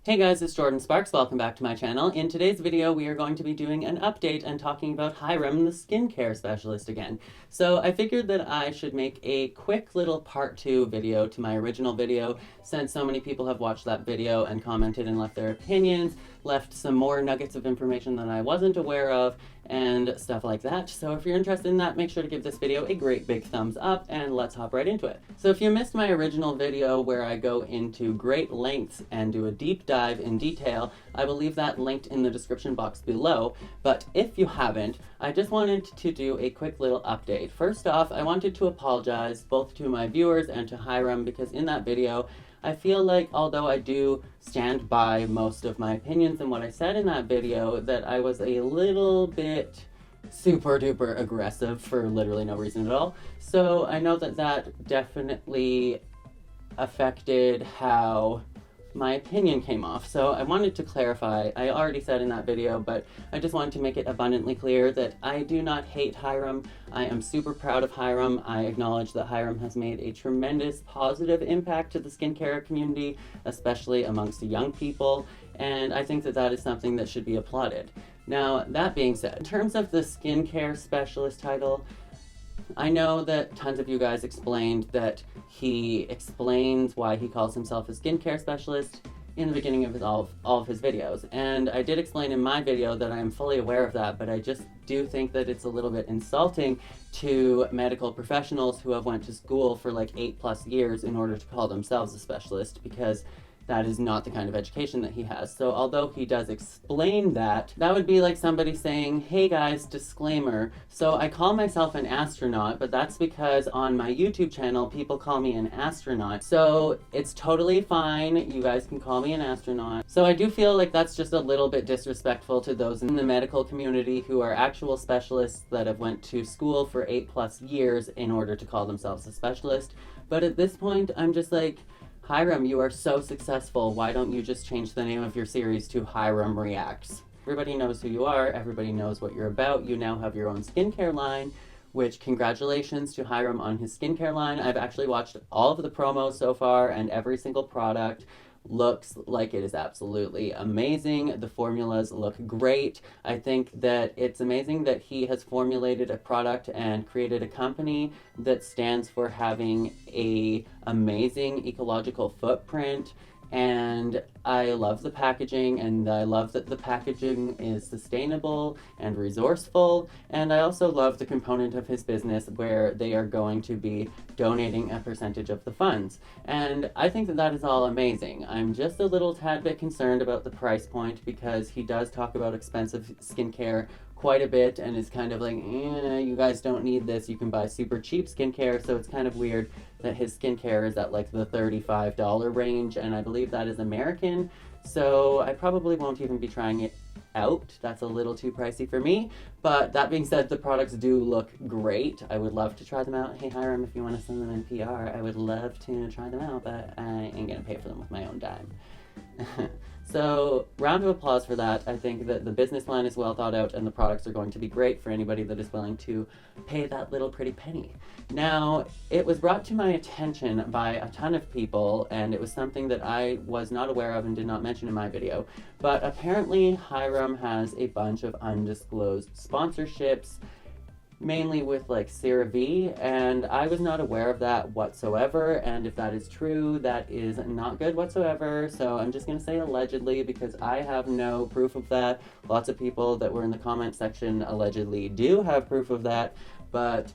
Hey guys, it's Jordan Sparks. Welcome back to my channel. In today's video, we are going to be doing an update and talking about Hiram, the skincare specialist again. So I figured that I should make a quick little part 2 video to my original video, since so many people have watched that video and commented and left their opinions, left some more nuggets of information that I wasn't aware of, and stuff like that. So if you're interested in that, make sure to give this video a great big thumbs up, and let's hop right into it. So if you missed my original video where I go into great lengths and do a deep dive in detail, I will leave that linked in the description box below. But if you haven't, I just wanted to do a quick little update. First off, I wanted to apologize both to my viewers and to Hiram, because in that video, I feel like although I do stand by most of my opinions and what I said in that video, that I was a little bit super duper aggressive for literally no reason at all. So I know that that definitely affected how my opinion came off. So I wanted to clarify. I already said in that video, but I just wanted to make it abundantly clear that I do not hate Hiram. I am super proud of Hiram. I acknowledge that Hiram has made a tremendous positive impact to the skincare community, especially amongst the young people, and I think that that is something that should be applauded. Now, that being said, in terms of the skincare specialist title, I know that tons of you guys explained that he explains why he calls himself a skincare specialist in the beginning of all of his videos. And I did explain in my video that I am fully aware of that, but I just do think that it's a little bit insulting to medical professionals who have went to school for like 8+ years in order to call themselves a specialist, because that is not the kind of education that he has. So although he does explain that, that would be like somebody saying, hey guys, disclaimer, so I call myself an astronaut, but that's because on my YouTube channel, people call me an astronaut. So it's totally fine. You guys can call me an astronaut. So I do feel like that's just a little bit disrespectful to those in the medical community who are actual specialists that have went to school for 8+ years in order to call themselves a specialist. But at this point, I'm just like, Hiram, you are so successful. Why don't you just change the name of your series to Hiram Reacts? Everybody knows who you are. Everybody knows what you're about. You now have your own skincare line, which congratulations to Hiram on his skincare line. I've actually watched all of the promos so far, and every single product looks like it is absolutely amazing. The formulas look great. I think that it's amazing that he has formulated a product and created a company that stands for having a amazing ecological footprint. And I love the packaging, and I love that the packaging is sustainable and resourceful. And I also love the component of his business where they are going to be donating a percentage of the funds. And I think that that is all amazing. I'm just a little tad bit concerned about the price point, because he does talk about expensive skincare quite a bit and is kind of like, you guys don't need this, you can buy super cheap skincare. So it's kind of weird that his skincare is at like the $35 range, and I believe that is American. So I probably won't even be trying it out. That's a little too pricey for me. But that being said, the products do look great. I would love to try them out. Hey Hiram, if you want to send them in PR, I would love to try them out, but I ain't gonna pay for them with my own dime. So, round of applause for that. I think that the business plan is well thought out, and the products are going to be great for anybody that is willing to pay that little pretty penny. Now, it was brought to my attention by a ton of people, and it was something that I was not aware of and did not mention in my video, but apparently Hiram has a bunch of undisclosed sponsorships, mainly with like CeraVe, and I was not aware of that whatsoever. And if that is true, that is not good whatsoever. So I'm just gonna say allegedly, because I have no proof of that. Lots of people that were in the comment section allegedly do have proof of that, but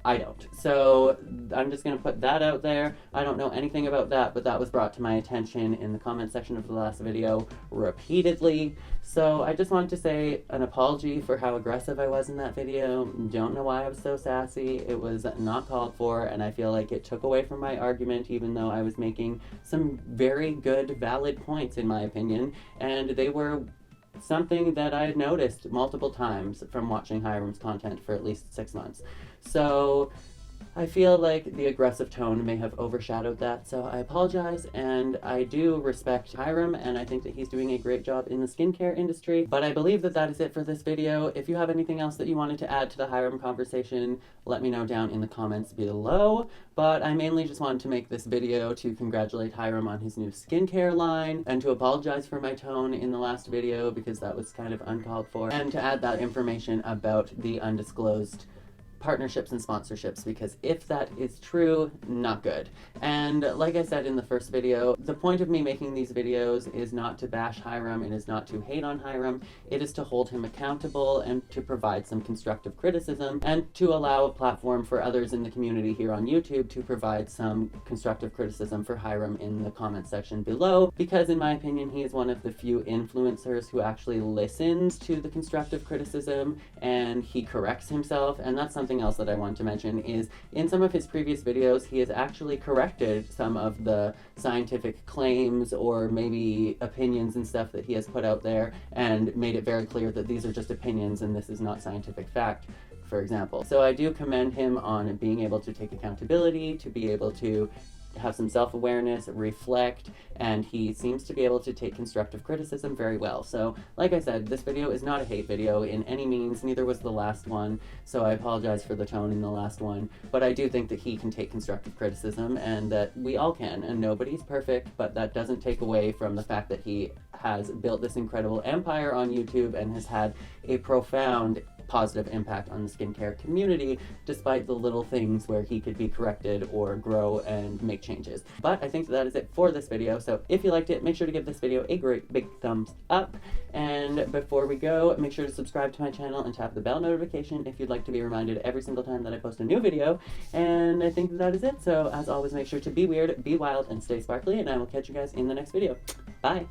I don't. So I'm just going to put that out there. I don't know anything about that, but that was brought to my attention in the comment section of the last video repeatedly. So I just wanted to say an apology for how aggressive I was in that video. Don't know why I was so sassy. It was not called for, and I feel like it took away from my argument, even though I was making some very good, valid points in my opinion, and they were something that I had noticed multiple times from watching Hiram's content for at least 6 months. So I feel like the aggressive tone may have overshadowed that, so I apologize, and I do respect Hiram, and I think that he's doing a great job in the skincare industry, but I believe that that is it for this video. If you have anything else that you wanted to add to the Hiram conversation, let me know down in the comments below, but I mainly just wanted to make this video to congratulate Hiram on his new skincare line, and to apologize for my tone in the last video because that was kind of uncalled for, and to add that information about the undisclosed partnerships and sponsorships, because if that is true, not good. And like I said in the first video, the point of me making these videos is not to bash Hiram, it is not to hate on Hiram, it is to hold him accountable and to provide some constructive criticism, and to allow a platform for others in the community here on YouTube to provide some constructive criticism for Hiram in the comment section below, because in my opinion he is one of the few influencers who actually listens to the constructive criticism and he corrects himself. And that's something else that I want to mention is in some of his previous videos he has actually corrected some of the scientific claims or maybe opinions and stuff that he has put out there and made it very clear that these are just opinions and this is not scientific fact, for example. So I do commend him on being able to take accountability, to be able to have some self-awareness, reflect, and he seems to be able to take constructive criticism very well. So like I said, this video is not a hate video in any means, neither was the last one, so I apologize for the tone in the last one, but I do think that he can take constructive criticism and that we all can, and nobody's perfect, but that doesn't take away from the fact that he has built this incredible empire on YouTube and has had a profound positive impact on the skincare community, despite the little things where he could be corrected or grow and make changes. But I think that is it for this video, so if you liked it, make sure to give this video a great big thumbs up, and before we go, make sure to subscribe to my channel and tap the bell notification if you'd like to be reminded every single time that I post a new video, and I think that is it. So as always, make sure to be weird, be wild, and stay sparkly, and I will catch you guys in the next video. Bye!